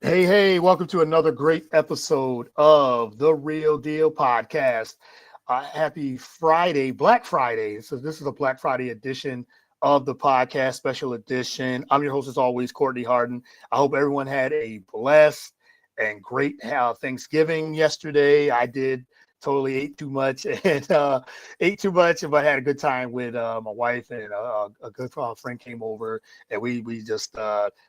Hey, welcome to another great episode of the Real Deal Podcast. Happy Friday, Black Friday. So this is a Black Friday edition of the podcast, special edition. I'm your host, as always, Courtney Harden. I hope everyone had a blessed and great Thanksgiving yesterday. I did. Totally ate too much but had a good time with my wife, and a good friend came over, and we just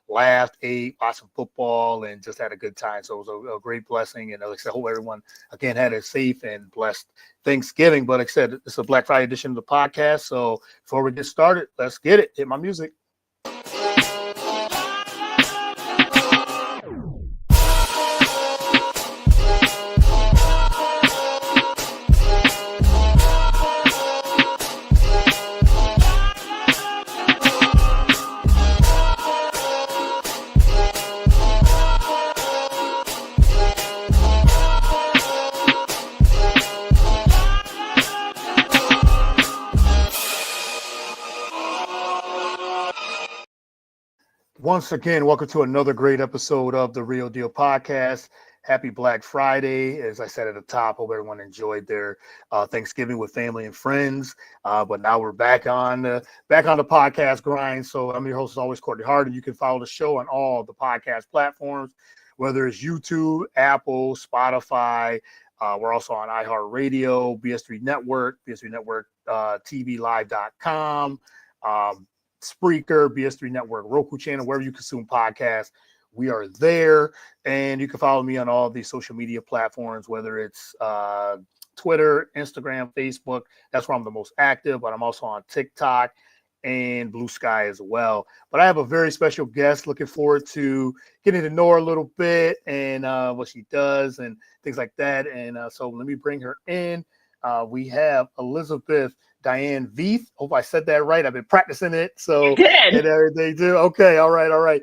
laughed, ate, watched some football, and just had a good time. So it was a great blessing. And like I said, I hope everyone again had a safe and blessed Thanksgiving. But like I said, it's a Black Friday edition of the podcast. So before we get started, let's get it. Hit my music. Once again, welcome to another great episode of the Real Deal Podcast. Happy Black Friday. As I said at the top, hope everyone enjoyed their Thanksgiving with family and friends. But now we're back on the podcast grind. So I'm your host, as always, Courtney Harden. You can follow the show on all the podcast platforms, whether it's YouTube, Apple, Spotify. We're also on iHeartRadio, BS3 Network, BS3 Network, TVLive.com. Spreaker, BS3 Network, Roku channel, wherever you consume podcasts, we are there. And you can follow me on all the social media platforms, whether it's Twitter, Instagram, Facebook. That's where I'm the most active, but I'm also on TikTok and Blue Sky as well. But I have a very special guest. Looking forward to getting to know her a little bit and what she does and things like that. And so let me bring her in. We have Elizabeth Diane Veith. Hope I said that right. I've been practicing it. So and everything too. Okay. All right.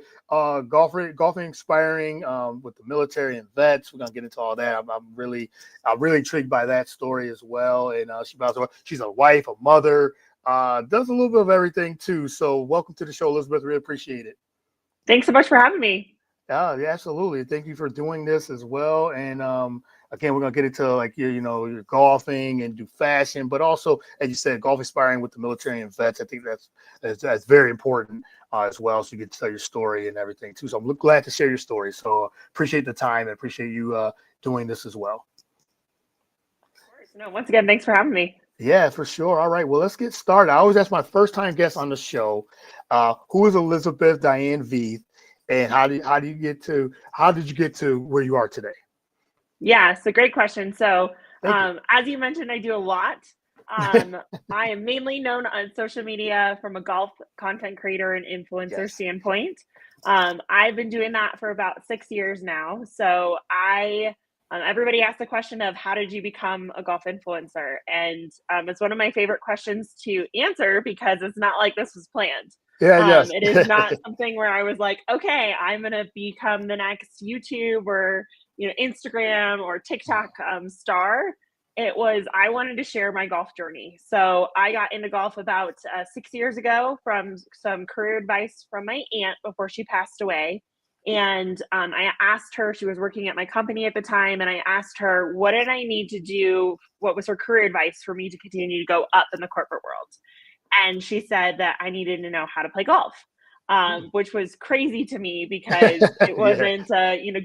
Golfing inspiring with the military and vets. We're gonna get into all that. I'm really intrigued by that story as well. And she's a wife, a mother, does a little bit of everything too. So welcome to the show, Elizabeth. Really appreciate it. Thanks so much for having me. Yeah, absolutely. Thank you for doing this as well. And again, we're gonna get into like your golfing and do fashion, but also, as you said, golf inspiring with the military and vets. I think that's very important as well. So you get to tell your story and everything too. So I'm glad to share your story. So appreciate the time and appreciate you doing this as well. Of course. No, once again, thanks for having me. Yeah, for sure. All right. Well, let's get started. I always ask my first time guest on the show, who is Elizabeth Diane Veith, and how did you get to where you are today? Yeah, it's a great question. So, as you mentioned, I do a lot. I am mainly known on social media from a golf content creator and influencer standpoint. I've been doing that for about 6 years now. So everybody asks the question of how did you become a golf influencer? And it's one of my favorite questions to answer because it's not like this was planned. It is not something where I was like, okay, I'm going to become the next YouTube or Instagram or TikTok star. It was, I wanted to share my golf journey. So I got into golf about 6 years ago from some career advice from my aunt before she passed away. And I asked her, she was working at my company at the time, and I asked her, what did I need to do? What was her career advice for me to continue to go up in the corporate world? And she said that I needed to know how to play golf, which was crazy to me because it wasn't,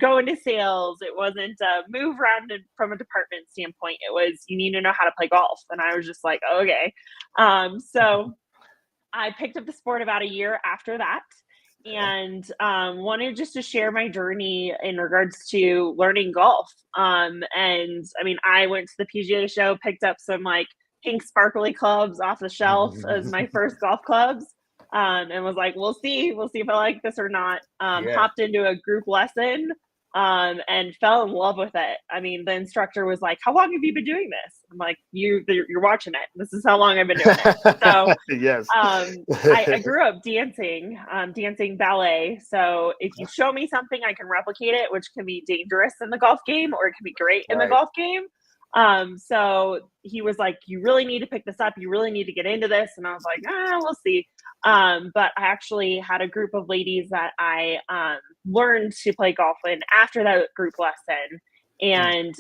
go into sales. It wasn't move around from a department standpoint. It was, you need to know how to play golf. And I was just like, okay. So I picked up the sport about a year after that and wanted just to share my journey in regards to learning golf. And I mean, I went to the PGA show, picked up some like pink sparkly clubs off the shelf as my first golf clubs, and was like, we'll see if I like this or not. Hopped into a group lesson and fell in love with it. I mean, the instructor was like, how long have you been doing this? I'm like, you're watching it. This is how long I've been doing it. So yes. I grew up dancing ballet. So if you show me something, I can replicate it, which can be dangerous in the golf game or it can be great in the golf game. So he was like, you really need to pick this up. You really need to get into this. And I was like, we'll see. But I actually had a group of ladies that I learned to play golf in after that group lesson. And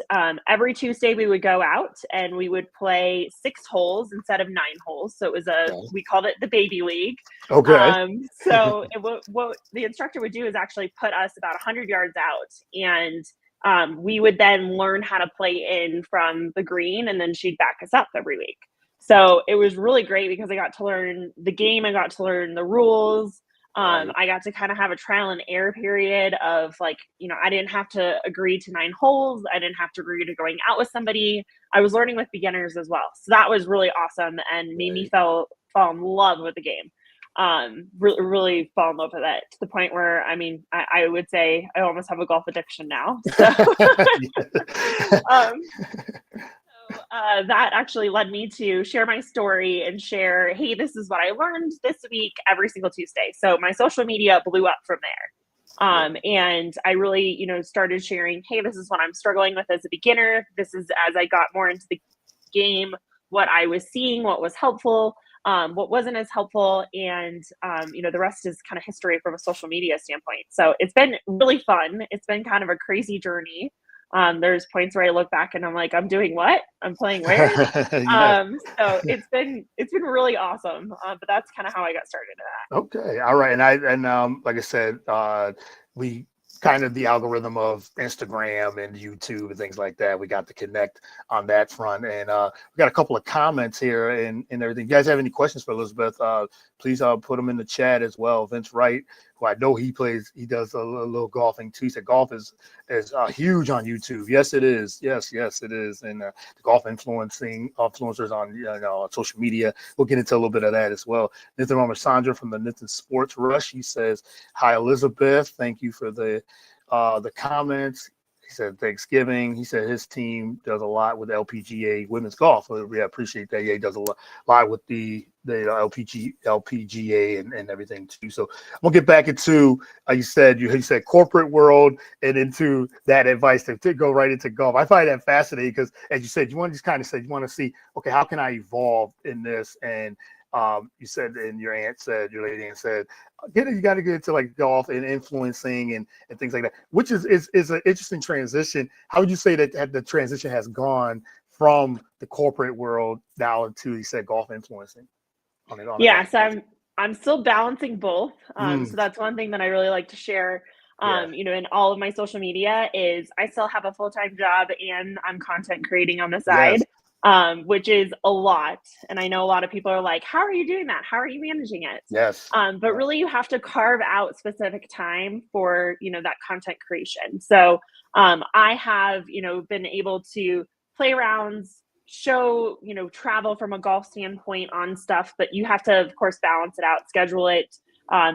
every Tuesday we would go out and we would play 6 holes instead of 9 holes. So it was we called it the baby league. Okay. So what the instructor would do is actually put us about 100 yards out, and we would then learn how to play in from the green, and then she'd back us up every week. So it was really great because I got to learn the game. I got to learn the rules. I got to kind of have a trial and error period of like, I didn't have to agree to 9 holes. I didn't have to agree to going out with somebody. I was learning with beginners as well. So that was really awesome and made me fall in love with the game. Really fall in love with it to the point where, I would say I almost have a golf addiction now. So, that actually led me to share my story and share, hey, this is what I learned this week every single Tuesday. So my social media blew up from there. And I really, started sharing, hey, this is what I'm struggling with as a beginner. This is as I got more into the game, what I was seeing, what was helpful, what wasn't as helpful. And, the rest is kind of history from a social media standpoint. So it's been really fun. It's been kind of a crazy journey. There's points where I look back and I'm like, I'm doing what? I'm playing where? So it's been really awesome. But that's kind of how I got started in that. Okay. All right. And like I said, we kind of the algorithm of Instagram and YouTube and things like that. We got to connect on that front. And we got a couple of comments here and everything. You guys have any questions for Elizabeth? Please put them in the chat as well. Vince Wright, who I know he does a little golfing too. He said golf is huge on YouTube. Yes, it is. Yes, it is. And the golf influencers on social media. We'll get into a little bit of that as well. Nathan Ramasandra from the Nathan Sports Rush. He says, hi, Elizabeth. Thank you for the comments. He said Thanksgiving. He said his team does a lot with LPGA women's golf. So we appreciate that. Yeah, he does a lot with the LPGA and everything too. So we'll get back into you said corporate world and into that advice to go right into golf. I find that fascinating because, as you said, you want to just kind of say you want to see, okay, how can I evolve in this? And you said, and your lady aunt said, you got to get into like golf and influencing and things like that, which is an interesting transition. How would you say that the transition has gone from the corporate world now into, you said, golf influencing? So I'm still balancing both. So that's one thing that I really like to share. In all of my social media is I still have a full-time job and I'm content creating on the side. Which is a lot. And I know a lot of people are like, how are you doing that? How are you managing it? Yes. But really you have to carve out specific time for, that content creation. So I have, been able to play rounds, show, travel from a golf standpoint on stuff, but you have to, of course, balance it out, schedule it,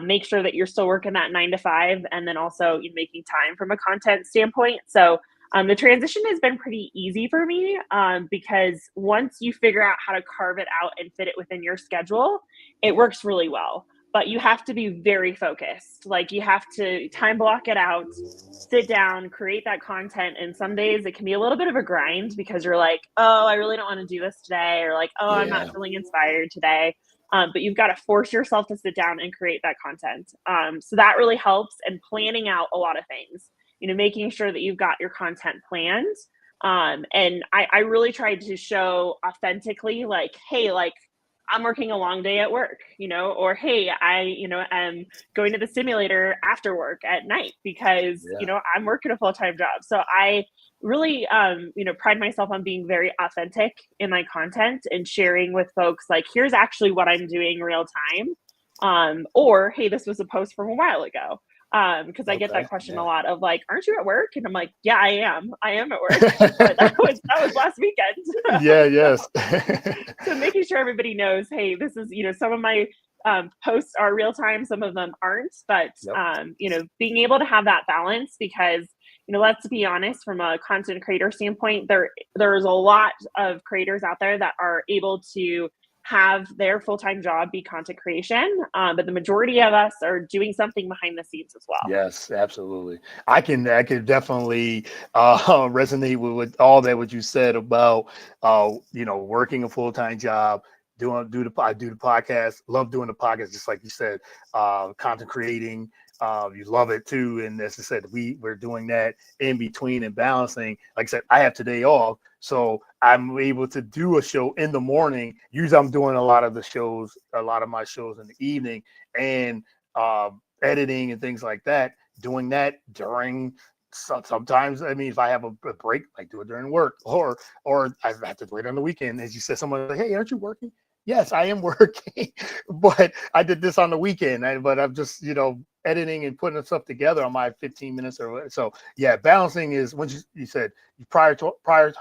make sure that you're still working that 9 to 5, and then also making time from a content standpoint. So the transition has been pretty easy for me because once you figure out how to carve it out and fit it within your schedule, it works really well. But you have to be very focused. Like you have to time block it out, sit down, create that content. And some days it can be a little bit of a grind because you're like, oh, I really don't want to do this today. Or like, oh, I'm not feeling inspired today. But you've got to force yourself to sit down and create that content. So that really helps, and planning out a lot of things. Making sure that you've got your content planned. And I really tried to show authentically, like, hey, like I'm working a long day at work, or hey, I, am going to the simulator after work at night because, I'm working a full-time job. So I really, pride myself on being very authentic in my content and sharing with folks, like, here's actually what I'm doing real time. Or, hey, this was a post from a while ago. Because I get that question a lot of like, aren't you at work? And I'm like, yeah, I am at work. But that was last weekend. Yes. So making sure everybody knows, hey, this is, some of my posts are real time, some of them aren't, but being able to have that balance because, let's be honest, from a content creator standpoint, there's a lot of creators out there that are able to have their full-time job be content creation, but the majority of us are doing something behind the scenes as well. Yes, absolutely. I can definitely resonate with all that what you said about working a full-time job, I do the podcast, love doing the podcast, just like you said, content creating. You love it too, and as I said, we're doing that in between and balancing. Like I said, I have today off, so I'm able to do a show in the morning. Usually, I'm doing a lot of my shows in the evening, and editing and things like that. Doing that during sometimes, I mean, if I have a break, I do it during work, or I have to do it on the weekend. As you said, someone like, "Hey, aren't you working?" Yes, I am working, but I did this on the weekend. But I'm just, editing and putting stuff together on my 15 minutes or so. Yeah, balancing is when you said you prioritize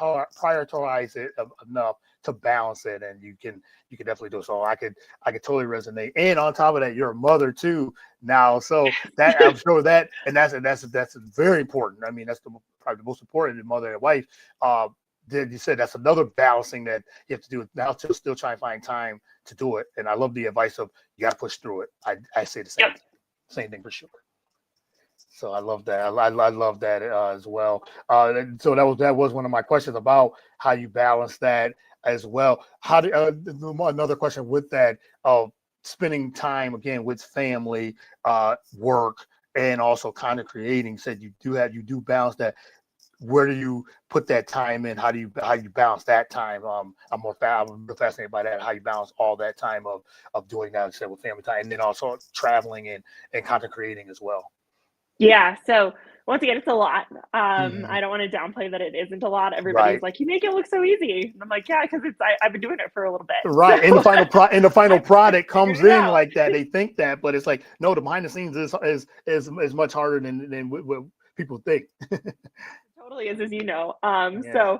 it enough to balance it, and you can definitely do it. So I could totally resonate. And on top of that, you're a mother too now, so that I'm sure that, and that's very important. I mean, that's probably the most important, mother and wife. Then you said that's another balancing that you have to do now to still try and find time to do it. And I love the advice of you got to push through it. I say the same thing for sure. So I love that. I love that as well. So that was one of my questions about how you balance that as well. How do another question with that of spending time again with family, work, and also kind of creating. Said you do balance that. Where do you put that time in? How you balance that time? I'm fascinated by that. How you balance all that time of doing that, instead with family time, and then also traveling and content creating as well. Yeah. So once again, it's a lot. Mhm. I don't want to downplay that it isn't a lot. Everybody's Right, like, you make it look so easy. And I'm like, yeah, because I've been doing it for a little bit. right. And the So final I've product figured comes it in out. like that. They think that, but it's like no. The behind the scenes is much harder than what people think. Totally is, as you know. Yeah,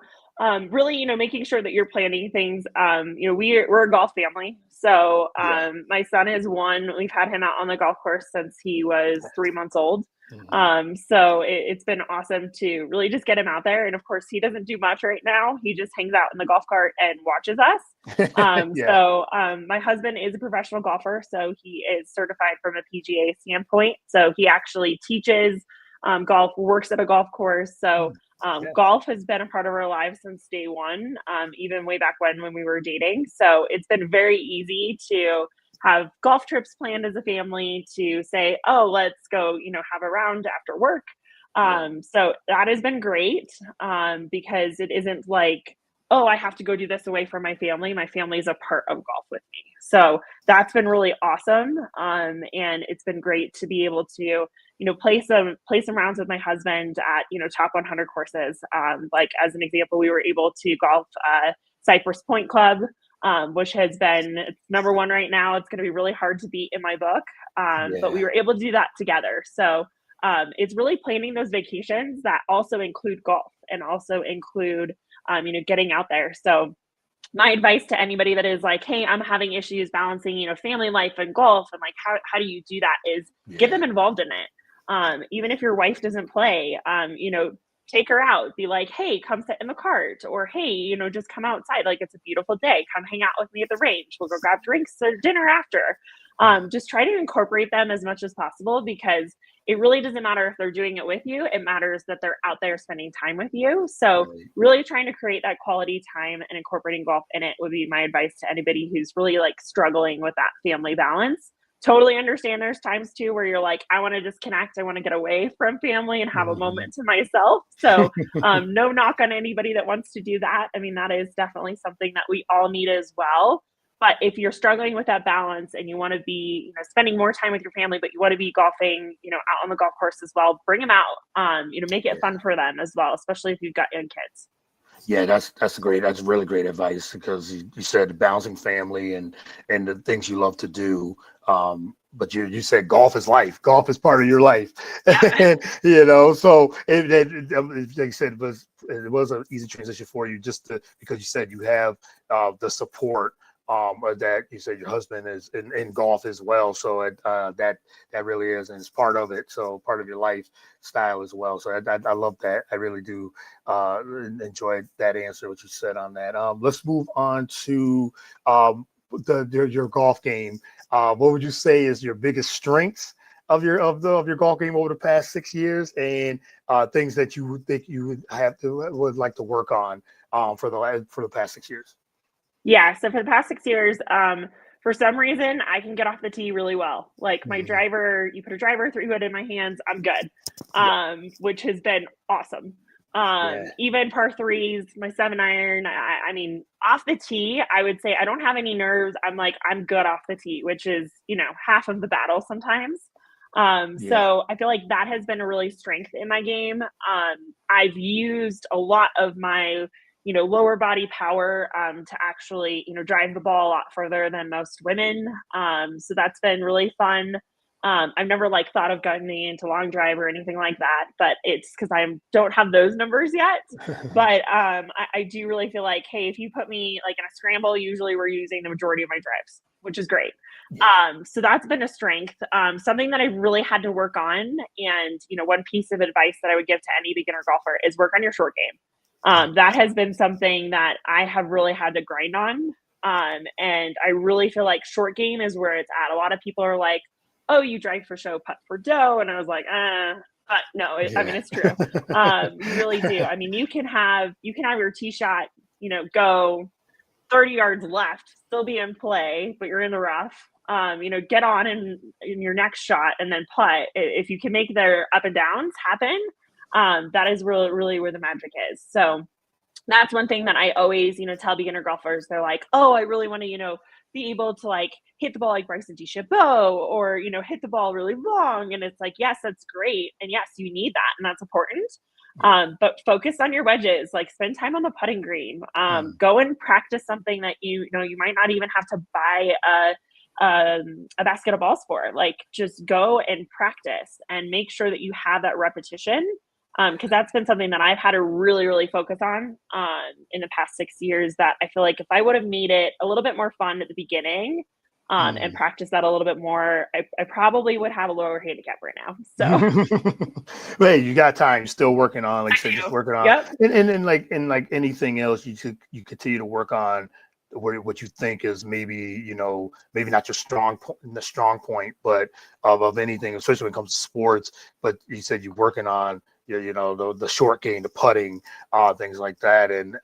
Really, making sure that you're planning things. We're a golf family. So yeah. my son is one. We've had him out on the golf course since he was 3 months old. Hmm. So it's been awesome to really just get him out there. And of course, he doesn't do much right now. He just hangs out in the golf cart and watches us. Yeah, My husband is a professional golfer, so he is certified from a PGA standpoint. So he actually teaches golf, works at a golf course. So yeah. golf has been a part of our lives since day one, even way back when we were dating. So it's been very easy to have golf trips planned as a family, to say, oh, let's go, have a round after work. Yeah. So that has been great, because it isn't like, oh, I have to go do this away from my family. My family is a part of golf with me. So that's been really awesome. And it's been great to be able to, play some rounds with my husband at, top 100 courses. Like as an example, we were able to golf Cypress Point Club, which has been, it's number one right now. It's going to be really hard to beat in my book. But we Yeah. were able to do that together. So it's really planning those vacations that also include golf and also include, getting out there. So my advice to anybody that is like, hey, I'm having issues balancing, family life and golf, and like, how do you do that, is get Yeah. them involved in it. Even if your wife doesn't play, take her out, be like, hey, come sit in the cart, or hey, just come outside. Like, it's a beautiful day. Come hang out with me at the range. We'll go grab drinks or dinner after. Just try to incorporate them as much as possible, because it really doesn't matter if they're doing it with you. It matters that they're out there spending time with you. So Right. really trying to create that quality time and incorporating golf in it would be my advice to anybody who's really like struggling with that family balance. Totally understand there's times too where you're like, I want to disconnect. I want to get away from family and have a Mhm. moment to myself. So no knock on anybody that wants to do that. I mean, that is definitely something that we all need as well. But if you're struggling with that balance and you want to be, spending more time with your family, but you want to be golfing, out on the golf course as well, bring them out. Make it Yeah. fun for them as well, especially if you've got young kids. Yeah, that's really great advice, because you said balancing family and the things you love to do. But you said golf is life. Golf is part of your life, Yeah. and so like you said, it was an easy transition for you, because you said you have the support. That you said your husband is in golf as well, so that really is, and it's part of it. So part of your lifestyle as well. So I love that. I really do enjoyed that answer, what you said on that. Let's move on to your golf game, what would you say is your biggest strengths of your golf game over the past 6 years, and things that you would think you would like to work on for the past 6 years? Yeah. So for the past 6 years, for some reason, I can get off the tee really well. Like my driver, you put a driver 3-wood in my hands, I'm good, which has been awesome. Even par threes, my 7-iron, I mean, off the tee, I would say I don't have any nerves. I'm good off the tee, which is, half of the battle sometimes. So I feel like that has been a really strength in my game. I've used a lot of my, lower body power, to actually, drive the ball a lot further than most women. So that's been really fun. I've never thought of getting into long drive or anything like that, but it's because I don't have those numbers yet. But I do really feel like, hey, if you put me in a scramble, usually we're using the majority of my drives, which is great. So that's been a strength. Something that I've really had to work on, and one piece of advice that I would give to any beginner golfer is work on your short game. That has been something that I have really had to grind on. And I really feel like short game is where it's at. A lot of people are like, oh, you drive for show, putt for dough. And I was like, but no, I mean, it's true. You really do. I mean, you can have your tee shot, go 30 yards left, still be in play, but you're in the rough. Get on in your next shot and then putt. If you can make their up and downs happen, that is really, really where the magic is. So that's one thing that I always, tell beginner golfers. They're like, oh, I really want to, be able to hit the ball like Bryson DeChambeau, or, hit the ball really long. And it's like, yes, that's great. And yes, you need that. And that's important. But focus on your wedges, spend time on the putting green, go and practice something that you might not even have to buy a basket of balls for. Just go and practice and make sure that you have that repetition. Because that's been something that I've had to really, really focus on in the past 6 years, that I feel like if I would have made it a little bit more fun at the beginning, and practice that a little bit more, I probably would have a lower handicap right now. So, hey, you got time. You're still working on, like you said, just working on, yep. and like anything else, you continue to work on what you think is maybe not your strong point, but of anything, especially when it comes to sports. But you said you're working on the short game, the putting, things like that, and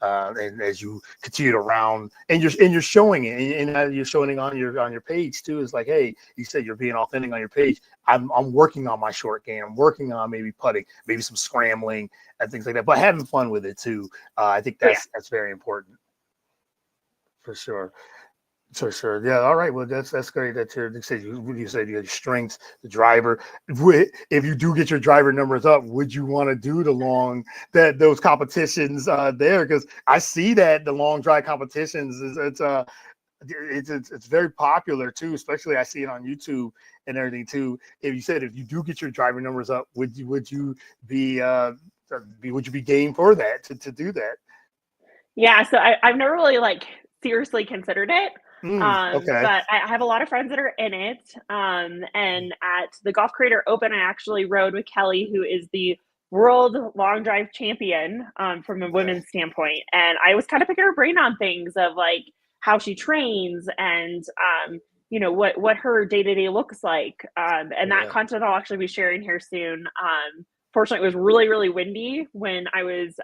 as you continue to round, and you're showing it, and you're showing it on your page too. It's like, hey, you said you're being authentic on your page. I'm working on my short game. I'm working on maybe putting, maybe some scrambling and things like that, but having fun with it too. I think that's very important. For sure. Yeah. All right. Well, that's great. You said you had your strengths, the driver. If you do get your driver numbers up, would you want to do those competitions there? Because I see that the long drive competitions it's very popular too. Especially I see it on YouTube and everything too. If you do get your driver numbers up, would you be game for that to do that? Yeah. So I've never really seriously considered it. Okay. But I have a lot of friends that are in it. And at the Golf Creator Open, I actually rode with Kelly, who is the world long drive champion, from a women's standpoint. And I was kind of picking her brain on things of how she trains and, what her day-to-day looks like. And that content I'll actually be sharing here soon. Fortunately, it was really, really windy when I was,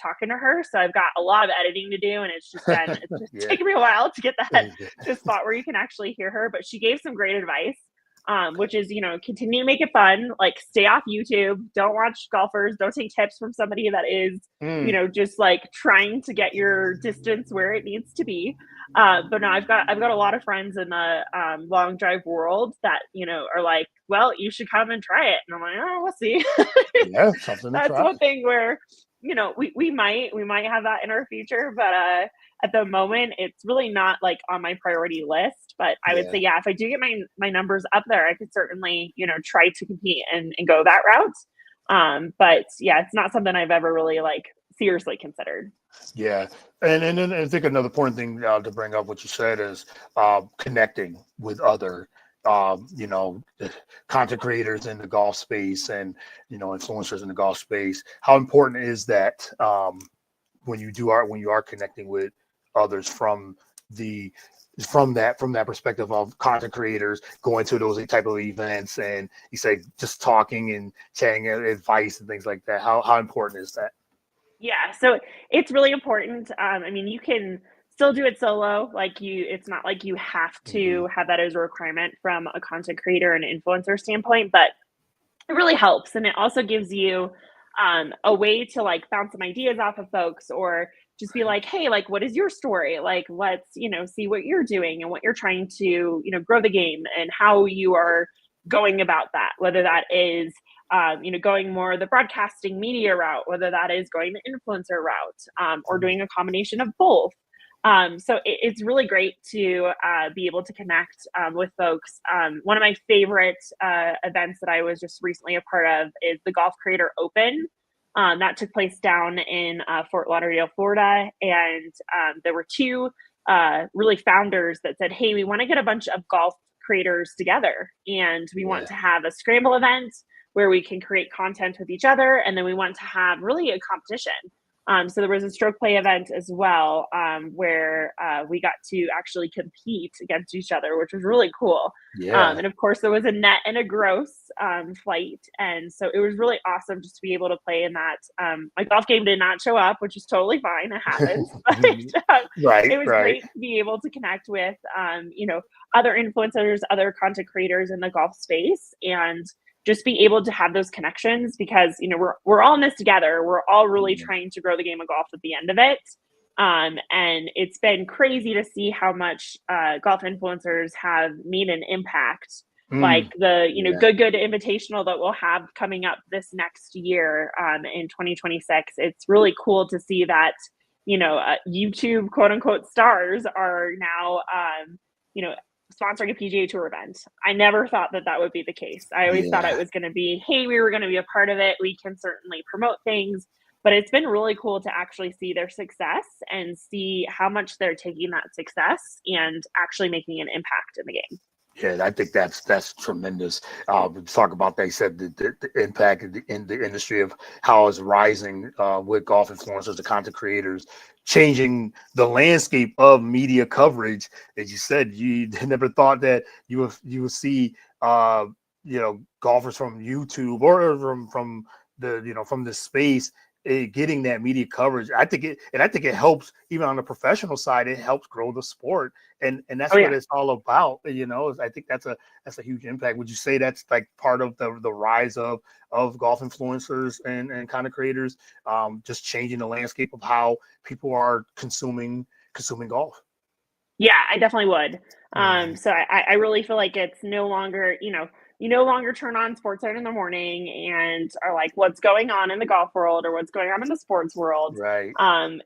talking to her. So I've got a lot of editing to do, and it's just taken me a while to get that to a spot where you can actually hear her. But she gave some great advice, which is, continue to make it fun. Stay off YouTube. Don't watch golfers. Don't take tips from somebody that is, just trying to get your distance where it needs to be. But no, I've got a lot of friends in the long drive world that are like, well, you should come and try it, and I'm like, oh, we'll see. Yeah, something to That's try. one thing where we might have that in our future, but at the moment it's really not on my priority list. But I would say, if I do get my numbers up there, I could certainly try to compete and go that route. But yeah, it's not something I've ever really seriously considered. Yeah. And then I think another important thing to bring up what you said is connecting with other content creators in the golf space and influencers in the golf space. How important is that when you are connecting with others from the from that perspective of content creators going to those type of events, and you say just talking and chatting advice and things like that? How important is that? Yeah, so it's really important. I mean, you can still do it solo. It's not like you have Mm-hmm. to have that as a requirement from a content creator and influencer standpoint, but it really helps. And it also gives you a way to like bounce some ideas off of folks, or just be like, hey, like, what is your story? Like, let's, see what you're doing and what you're trying to, grow the game, and how you are going about that, whether that is, going more the broadcasting media route, whether that is going the influencer route, or doing a combination of both. So it's really great to be able to connect with folks. One of my favorite events that I was just recently a part of is the Golf Creator Open. That took place down in Fort Lauderdale, Florida. And there were two really founders that said, hey, we want to get a bunch of golf creators together, and we want to have a scramble event where we can create content with each other. And then we want to have really a competition. So there was a stroke play event as well, where we got to actually compete against each other, which was really cool. And of course, there was a net and a gross flight. And so it was really awesome just to be able to play in that. My golf game did not show up, which is totally fine. It happens. But it was great to be able to connect with, other influencers, other content creators in the golf space, and just be able to have those connections, because we're all in this together. We're all really trying to grow the game of golf at the end of it. And it's been crazy to see how much golf influencers have made an impact. Like the good invitational that we'll have coming up this next year, in 2026. It's really cool to see that YouTube quote unquote stars are now sponsoring a PGA Tour event. I never thought that would be the case. I always thought it was going to be, hey, we were going to be a part of it. We can certainly promote things, but it's been really cool to actually see their success and see how much they're taking that success and actually making an impact in the game. Yeah, I think that's tremendous. Talk about, they said the impact in the industry of how it's rising with golf influencers, the content creators, changing the landscape of media coverage. As you said, you never thought that you would see golfers from YouTube or from the space getting that media coverage. I think it helps even on the professional side. It helps grow the sport, and that's what it's all about. I think that's a huge impact. Would you say that's like part of the rise of golf influencers and content creators, just changing the landscape of how people are consuming golf? Yeah, I definitely would. So I really feel like it's no longer, you no longer turn on SportsCenter in the morning and are like, what's going on in the golf world or what's going on in the sports world. Right.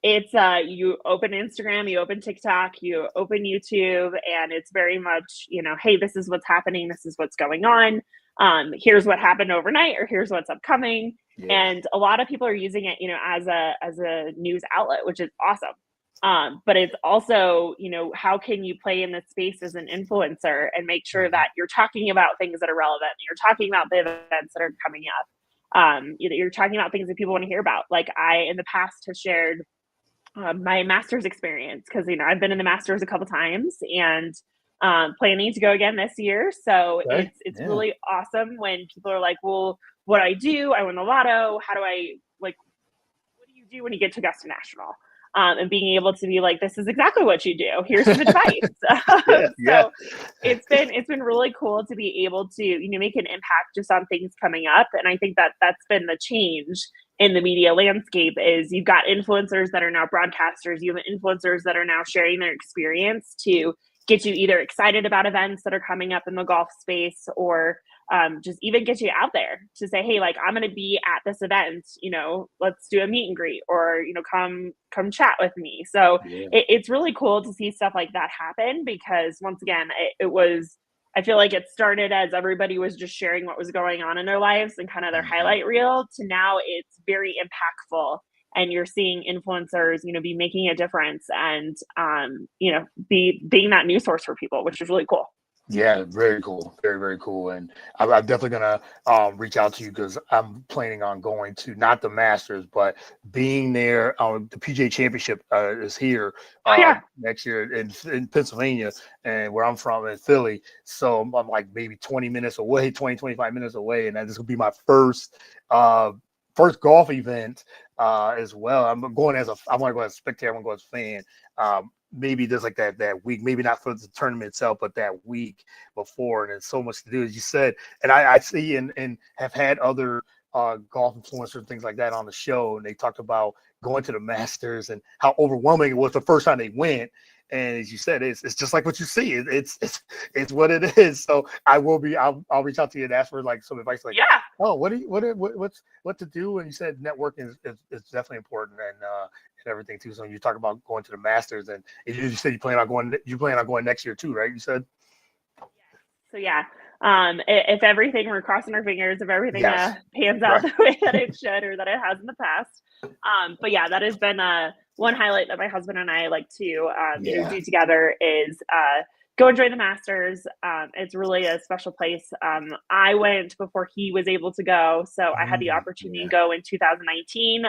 It's you open Instagram, you open TikTok, you open YouTube, and it's very much, hey, this is what's happening, this is what's going on. Here's what happened overnight, or here's what's upcoming. Yeah. And a lot of people are using it, as a news outlet, which is awesome. But it's also, how can you play in this space as an influencer and make sure that you're talking about things that are relevant, you're talking about the events that are coming up, you're talking about things that people want to hear about. Like I, in the past, have shared my master's experience, because, I've been in the master's a couple times, and planning to go again this year. So it's really awesome when people are like, well, what do I do? I won the lotto. How do I, what do you do when you get to Augusta National? And being able to be like, this is exactly what you do. Here's some advice. So it's been really cool to be able to, make an impact just on things coming up. And I think that that's been the change in the media landscape, is you've got influencers that are now broadcasters. You have influencers that are now sharing their experience to get you either excited about events that are coming up in the golf space, or just even get you out there to say, hey, like, I'm going to be at this event, let's do a meet and greet, or, come chat with me. So it's really cool to see stuff like that happen, because once again, I feel like it started as everybody was just sharing what was going on in their lives and kind of their highlight reel, to now it's very impactful. And you're seeing influencers, be making a difference, and, being that news source for people, which is really cool. Yeah, very cool. Very, very cool. And I'm definitely gonna reach out to you because I'm planning on going to not the Masters, but being there. The PGA Championship is here Oh yeah. next year in Pennsylvania, and where I'm from in Philly. So I'm like maybe 20 minutes away, 25 minutes away, and this will be my uh, first golf event as well. I want to go as a spectator. I want to go as a fan. Maybe there's like that week, maybe not for the tournament itself, but that week before. And there's so much to do, as you said. And I see and have had other golf influencers and things like that on the show. And they talked about going to the Masters and how overwhelming it was the first time they went. And as you said, it's just like what you see. It's what it is. So I'll reach out to you and ask for like some advice, like, Yeah. oh, what to do? And you said networking is definitely important and everything too. So you talk about going to the Masters, and you said you plan on going next year too, right? You said. So yeah, if everything, we're crossing our fingers, if everything Yes. pans out the way that it should or that it has in the past. But yeah, that has been one highlight that my husband and I like to do together is go enjoy the Masters. It's really a special place. I went before he was able to go, so I had the opportunity to go in 2019.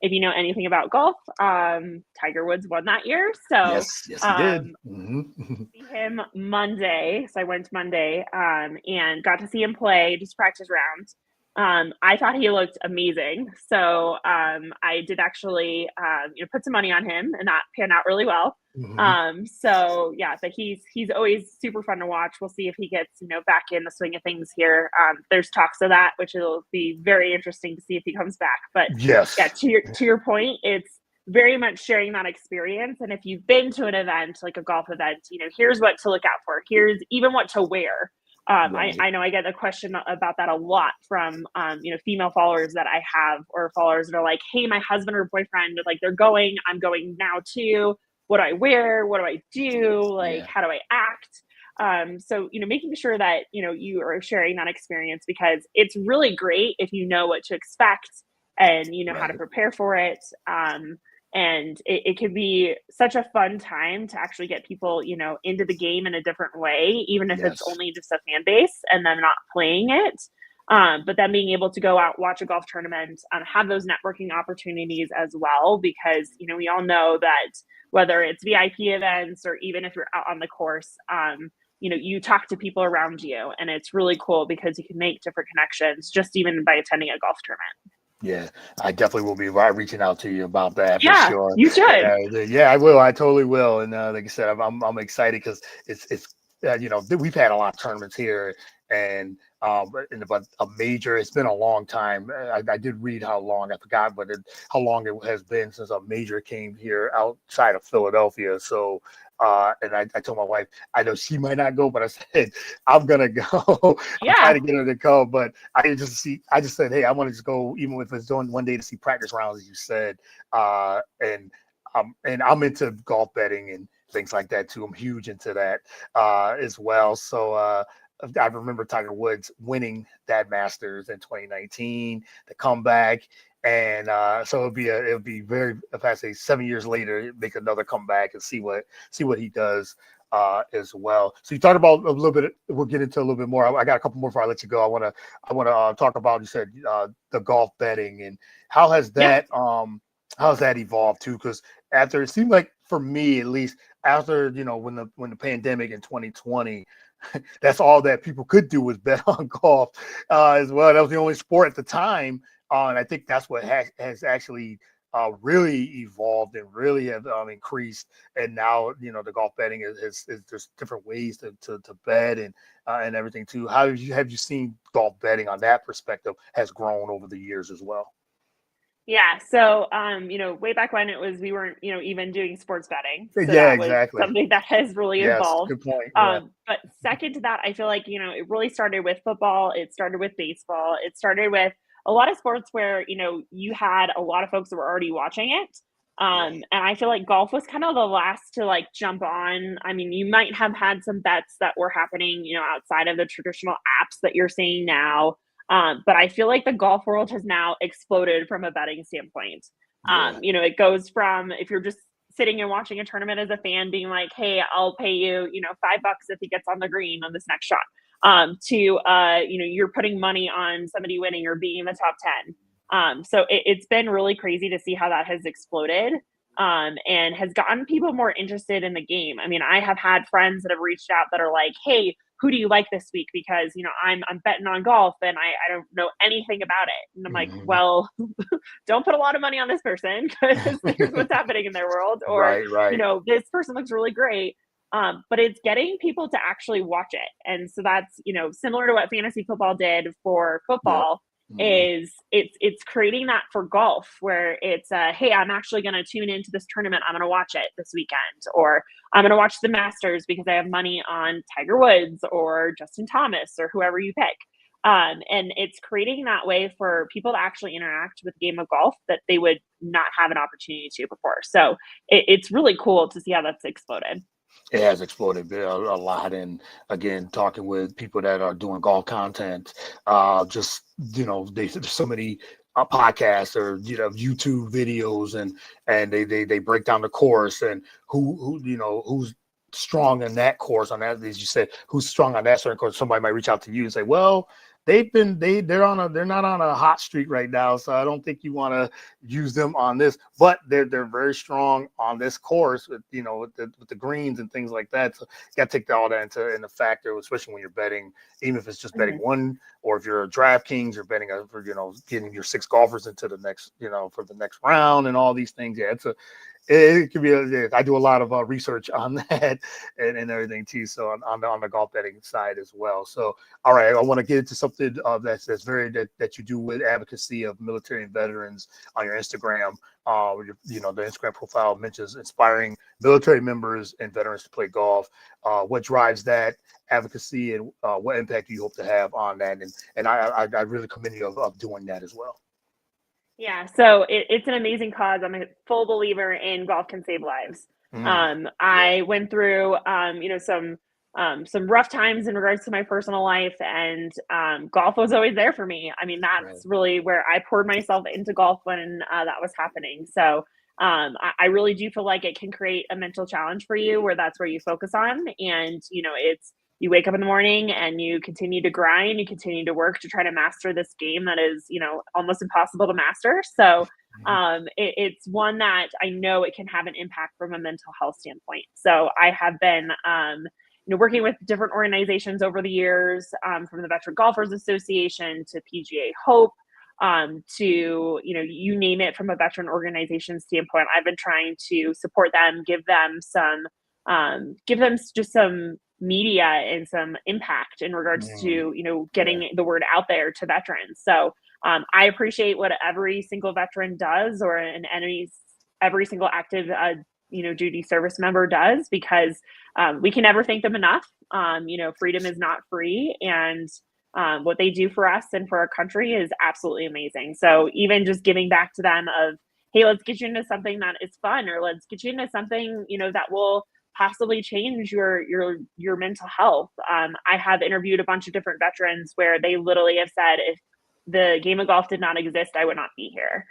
If you know anything about golf, Tiger Woods won that year. So yes, he did. See him Monday. So I went Monday and got to see him play just practice rounds. I thought he looked amazing. So I did actually put some money on him, and that panned out really well. So yeah, but he's always super fun to watch. We'll see if he gets back in the swing of things here. There's talks of that, which will be very interesting to see if he comes back. But yes, yeah, to your point, it's very much sharing that experience. And if you've been to an event like a golf event, here's what to look out for. Here's even what to wear. Right. I know I get a question about that a lot from female followers that I have, or followers that are like, hey, my husband or boyfriend, like they're going, I'm going now too. What do I wear? What do I do? Like, how do I act? So, making sure that, you are sharing that experience, because it's really great if you know what to expect and you know how to prepare for it. And it can be such a fun time to actually get people, into the game in a different way, even if it's only just a fan base and them not playing it. But then being able to go out, watch a golf tournament, have those networking opportunities as well, because, we all know that whether it's VIP events or even if you're out on the course, you talk to people around you, and it's really cool because you can make different connections just even by attending a golf tournament. Yeah, I definitely will be reaching out to you about that for sure. You should. Yeah, I will. I totally will. And like I said, I'm excited because it's we've had a lot of tournaments here, and but a major. It's been a long time. I did read how long. I forgot, but how long it has been since a major came here outside of Philadelphia. So. And I told my wife, I know she might not go, but I said, I'm going to go. I'm trying to get her to go, but I just said, hey, I want to just go, even if it's doing one day to see practice rounds, as you said. And I'm into golf betting and things like that too. I'm huge into that as well. So I remember Tiger Woods winning that Masters in 2019, the comeback. And so it'll be very, if I say 7 years later, make another comeback and see what he does as well. So you talked about a little bit. We'll get into a little bit more. I got a couple more before I let you go. I want to talk about, you said the golf betting, and how has that evolved too? Because after, it seemed like, for me at least, after when the pandemic in 2020. That's all that people could do was bet on golf as well. That was the only sport at the time. And I think that's what has actually really evolved and really have increased. And now, the golf betting is there's different ways to bet and everything too. How have you seen golf betting on that perspective has grown over the years as well? Yeah. So, way back when we weren't, even doing sports betting. So yeah, that was exactly. something that has really evolved. Good point. Yeah. But second to that, I feel like, it really started with football. It started with baseball. It started with a lot of sports where, you had a lot of folks that were already watching it. And I feel like golf was kind of the last to like jump on. I mean, you might have had some bets that were happening, outside of the traditional apps that you're seeing now. But I feel like the golf world has now exploded from a betting standpoint. It goes from, if you're just sitting and watching a tournament as a fan being like, hey, I'll pay you, $5 if he gets on the green on this next shot. To you're putting money on somebody winning or being in the top 10. So it's been really crazy to see how that has exploded, and has gotten people more interested in the game. I mean, I have had friends that have reached out that are like, hey, who do you like this week? Because, I'm betting on golf and I don't know anything about it. And I'm like, well, don't put a lot of money on this person because here's what's happening in their world. Or, right. This person looks really great. But it's getting people to actually watch it. And so that's, similar to what fantasy football did for football. Is it's creating that for golf, where it's hey, I'm actually going to tune into this tournament, I'm going to watch it this weekend, or I'm going to watch the Masters because I have money on Tiger Woods or Justin Thomas or whoever you pick. And it's creating that way for people to actually interact with the game of golf that they would not have an opportunity to before. So it's really cool to see how that's exploded. It has exploded a lot. And again, talking with people that are doing golf content, just, there's so many podcasts or, YouTube videos, and they break down the course and who's strong in that course on that, as you said, who's strong on that certain course. Somebody might reach out to you and say, well, they're not on a hot streak right now, so I don't think you want to use them on this, but they're very strong on this course with the greens and things like that. So you got to take all that into factor, especially when you're betting, even if it's just betting one, or if you're a DraftKings, you're betting for getting your 6 golfers into the next for the next round and all these things. Yeah, it could be. I do a lot of research on that and everything too. So on the golf betting side as well. So all right, I want to get into something that's very that you do with advocacy of military and veterans on your Instagram. The Instagram profile mentions inspiring military members and veterans to play golf. What drives that advocacy, and what impact do you hope to have on that? And I really commend you of doing that as well. Yeah, so it's an amazing cause. I'm a full believer in golf can save lives. I went through, some rough times in regards to my personal life, and golf was always there for me. I mean, that's really where I poured myself into golf when that was happening. So I really do feel like it can create a mental challenge for you, where that's where you focus on, and you wake up in the morning and you continue to grind, you continue to work to try to master this game that is, almost impossible to master. So it's one that I know it can have an impact from a mental health standpoint. So I have been, working with different organizations over the years, from the Veteran Golfers Association to PGA Hope, to, you name it, from a veteran organization standpoint. I've been trying to support them, give them just some media and some impact in regards to getting the word out there to veterans. So I appreciate what every single veteran does, or every single active duty service member does, because we can never thank them enough. Freedom is not free, and what they do for us and for our country is absolutely amazing. So even just giving back to them of, hey, let's get you into something that is fun, or let's get you into something that will possibly change your mental health. I have interviewed a bunch of different veterans where they literally have said, if the game of golf did not exist, I would not be here.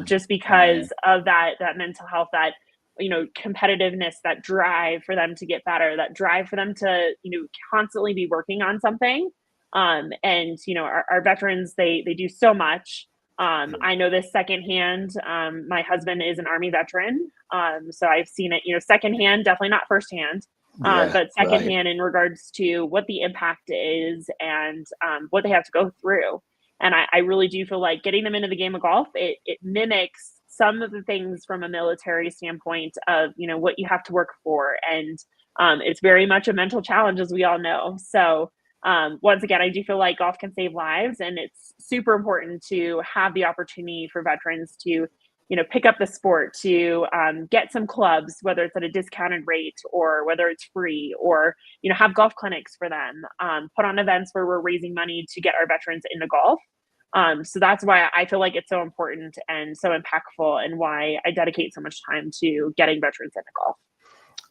Just because of that mental health, that competitiveness, that drive for them to get better, that drive for them to constantly be working on something. And our veterans, they do so much. I know this secondhand. My husband is an Army veteran. So I've seen it, secondhand, definitely not firsthand, but secondhand in regards to what the impact is, and what they have to go through. And I really do feel like getting them into the game of golf, it mimics some of the things from a military standpoint of, what you have to work for. And it's very much a mental challenge, as we all know. So once again, I do feel like golf can save lives, and it's super important to have the opportunity for veterans to, pick up the sport, to get some clubs, whether it's at a discounted rate or whether it's free, or, have golf clinics for them, put on events where we're raising money to get our veterans into golf. So that's why I feel like it's so important and so impactful, and why I dedicate so much time to getting veterans into golf.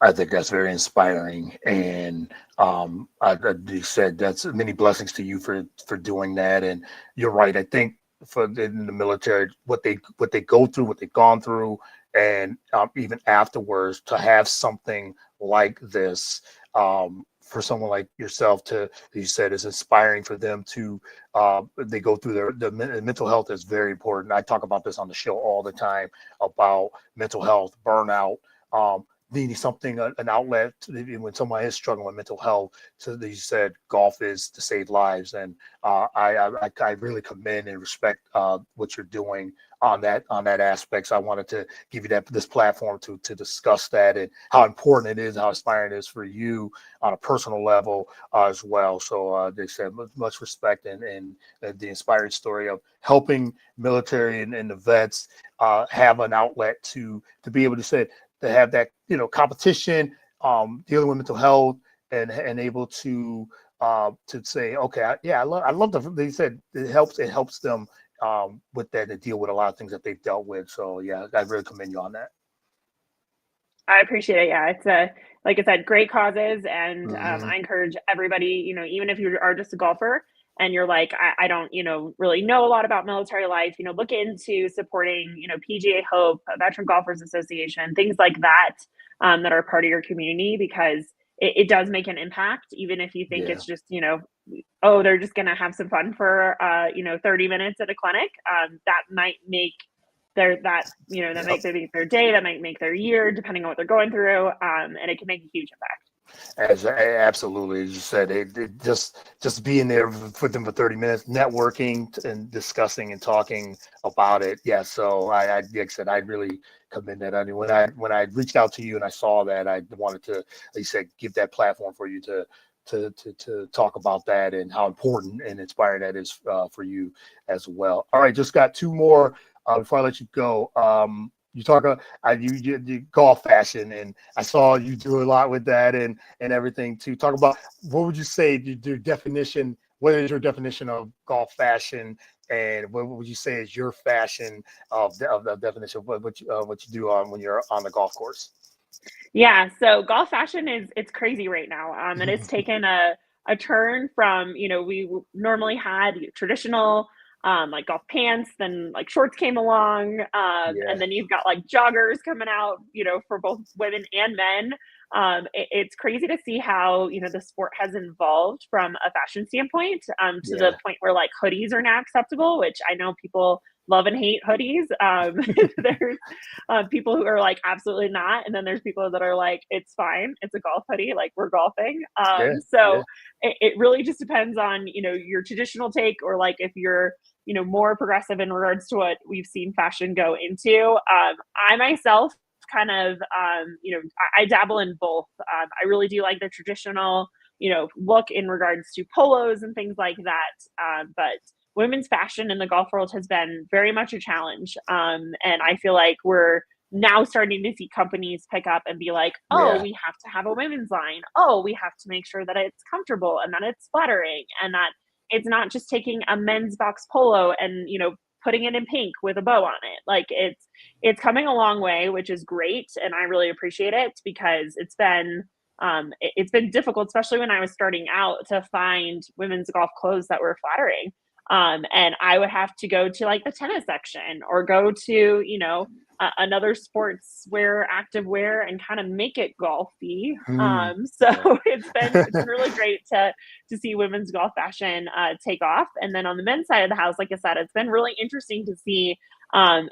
I think that's very inspiring, and you said that's many blessings to you for doing that. And you're right. I think in the military, what they go through, what they've gone through, and even afterwards to have something like this for someone like yourself to, you said, is inspiring for them to, they go through their mental health is very important. I talk about this on the show all the time about mental health, burnout, needing something, an outlet when someone is struggling with mental health. So you said golf is to save lives. And I really commend and respect what you're doing on that aspect. So I wanted to give you this platform to discuss that and how important it is, how inspiring it is for you on a personal level as well. So they said much respect and the inspiring story of helping military and the vets have an outlet to be able to say, to have that, competition, dealing with mental health and able to say, okay, I love they said it helps them with that, to deal with a lot of things that they've dealt with. So yeah, I really commend you on that. I appreciate it. Yeah, it's like I said, great causes, and Mm-hmm. I encourage everybody. Even if you are just a golfer and you're like, I don't, really know a lot about military life. Look into supporting, PGA Hope, Veteran Golfers Association, things like that, that are part of your community, because it does make an impact, even if you think Yeah. it's just, oh, they're just gonna have some fun for 30 minutes at a clinic. That might make that might make their day, that might make their year, depending on what they're going through, and it can make a huge impact. Absolutely, as you said, just being there for them for 30 minutes, networking and discussing and talking about it. Yeah, so like I said, I really commend that. I mean, when I reached out to you and I saw that, I wanted to, like you said, give that platform for you to talk about that and how important and inspiring that is for you as well. All right, just got two more before I let you go. You talk about you golf fashion, and I saw you do a lot with that and everything too. Talk about, what would you say your definition? What is your definition of golf fashion, and what would you say is your fashion of the definition of what you do when you're on the golf course? Yeah, so golf fashion it's crazy right now. And it's taken a turn from, we normally had traditional like golf pants, then like shorts came along, Yeah, and then you've got like joggers coming out, for both women and men. It's crazy to see how, the sport has evolved from a fashion standpoint, to the yeah, point where like hoodies are now acceptable, which I know people love and hate hoodies. There's people who are like, absolutely not. And then there's people that are like, it's fine. It's a golf hoodie. Like, we're golfing. yeah, yeah, So it really just depends on, your traditional take, or like if you're, more progressive in regards to what we've seen fashion go into. I myself kind of, I dabble in both. I really do like the traditional, look in regards to polos and things like that. But women's fashion in the golf world has been very much a challenge. And I feel like we're now starting to see companies pick up and be like, oh, yeah, we have to have a women's line. Oh, we have to make sure that it's comfortable and that it's flattering, and that it's not just taking a men's box polo and, putting it in pink with a bow on it. Like, it's coming a long way, which is great. And I really appreciate it, because it's been difficult, especially when I was starting out, to find women's golf clothes that were flattering. And I would have to go to like the tennis section, or go to, another sports wear, active wear, and kind of make it golfy. So yeah. it's been really great to see women's golf fashion take off. And then on the men's side of the house, like I said, it's been really interesting to see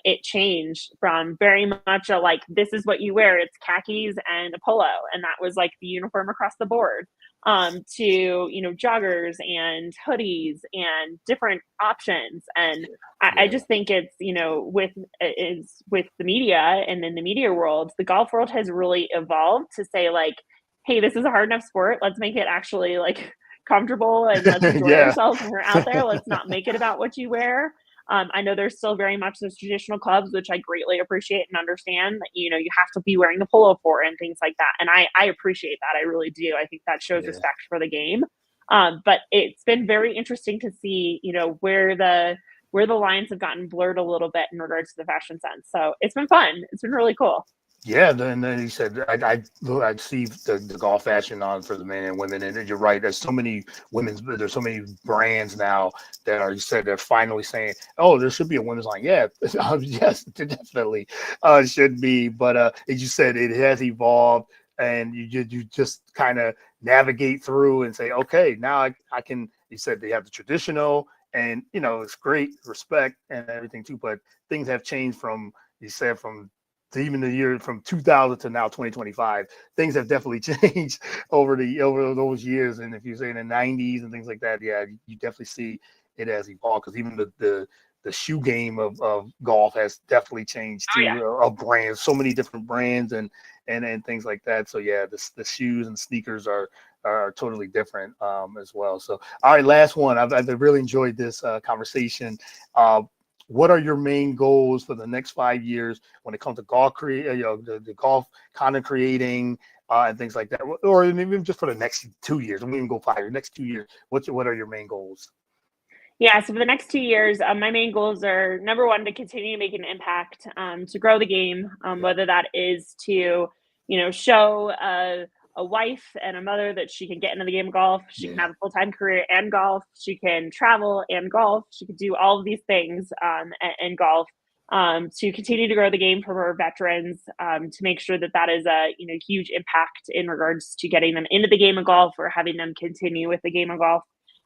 it change from very much a like, this is what you wear, it's khakis and a polo, and that was like the uniform across the board, to joggers and hoodies and different options. And I just think it's, with the media and in the media world, the golf world has really evolved to say like, hey, this is a hard enough sport, let's make it actually like comfortable, and let's enjoy Yeah. ourselves when we're out there. Let's not make it about what you wear. I know there's still very much those traditional clubs, which I greatly appreciate and understand that, you have to be wearing the polo for and things like that. And I appreciate that. I really do. I think that shows Yeah. respect for the game. But it's been very interesting to see, where the lines have gotten blurred a little bit in regards to the fashion sense. So it's been fun. It's been really cool. Yeah, then he said, I see the golf fashion on for the men and women, and you're right. There's so many brands now that are. You said they're finally saying, oh, there should be a women's line. Yeah, yes, definitely, should be. But as you said, it has evolved, and you just kind of navigate through and say, okay, now I can. You said they have the traditional, and it's great, respect and everything too. But things have changed from you said from to even the year from 2000 to now 2025, things have definitely changed over those years. And if you say in the 90s and things like that, yeah, you definitely see it has evolved because even the shoe game of golf has definitely changed Oh yeah. too. Of brands, so many different brands and things like that. So yeah, the shoes and sneakers are totally different as well. So all right, last one. I've really enjoyed this conversation. What are your main goals for the next 5 years when it comes to golf the golf content creating and things like that, or even just for the next 2 years? Don't even go 5 years. Next 2 years, what are your main goals? Yeah, so for the next 2 years, my main goals are number one, to continue to make an impact, to grow the game, Yeah, whether that is to, show a wife and a mother that she can get into the game of golf. She can yeah, have a full time career and golf. She can travel and golf. She could do all of these things and golf. To continue to grow the game for our veterans, to make sure that that is a huge impact in regards to getting them into the game of golf or having them continue with the game of golf,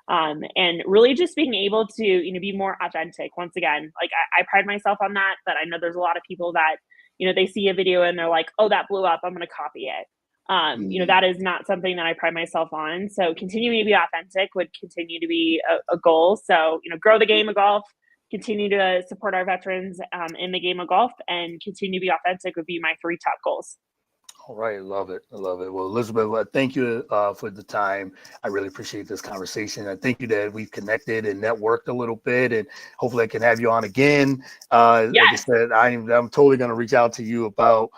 and really just being able to be more authentic. Once again, like I pride myself on that, but I know there's a lot of people that they see a video and they're like, oh, that blew up, I'm going to copy it. mm, That is not something that I pride myself on. So continuing to be authentic would continue to be a goal. So grow the game of golf, continue to support our veterans in the game of golf, and continue to be authentic would be my three top goals. all right, love it. I love it. Well, Elizabeth, thank you for the time. I really appreciate this conversation. I thank you that we've connected and networked a little bit, and hopefully I can have you on again. Like I Yes. said, I'm totally going to reach out to you about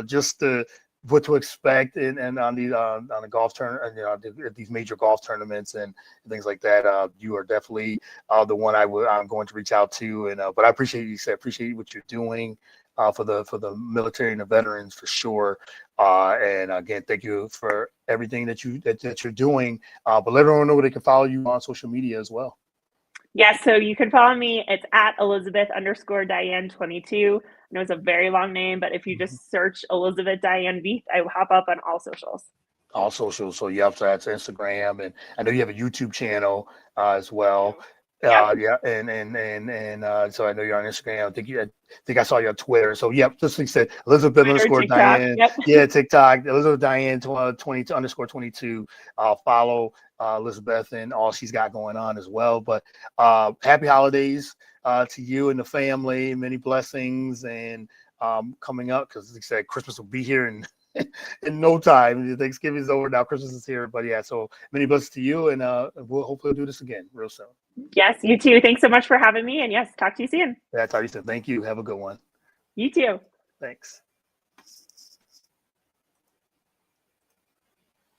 just what to expect and on the golf tournament, these major golf tournaments and things like that. You are definitely the one I'm going to reach out to, and but I appreciate appreciate what you're doing for the military and the veterans for sure. And again, thank you for everything that you're doing. But let everyone know where they can follow you on social media as well. Yes, so you can follow me. It's at Elizabeth_Diane 22. I know it's a very long name, but if you Mhm. just search Elizabeth Diane Veith, I will hop up on all socials. All social. So yeah, so that's Instagram, and I know you have a YouTube channel as well. Yep. Yeah, and so I know you're on Instagram. I think I saw you on Twitter. So yep, just like I said, Elizabeth Twitter, underscore TikTok. Diane. Yep. Yeah, TikTok, Elizabeth Diane 22 underscore 22. Follow Elizabeth and all she's got going on as well. But happy holidays to you and the family. Many blessings and coming up because like I said, Christmas will be here in in no time. Thanksgiving is over now. Christmas is here. But yeah, so many blessings to you, and we'll hopefully do this again real soon. Yes, you too. Thanks so much for having me. And yes, talk to you soon. Yeah, talk to you soon. Thank you. Have a good one. You too. Thanks.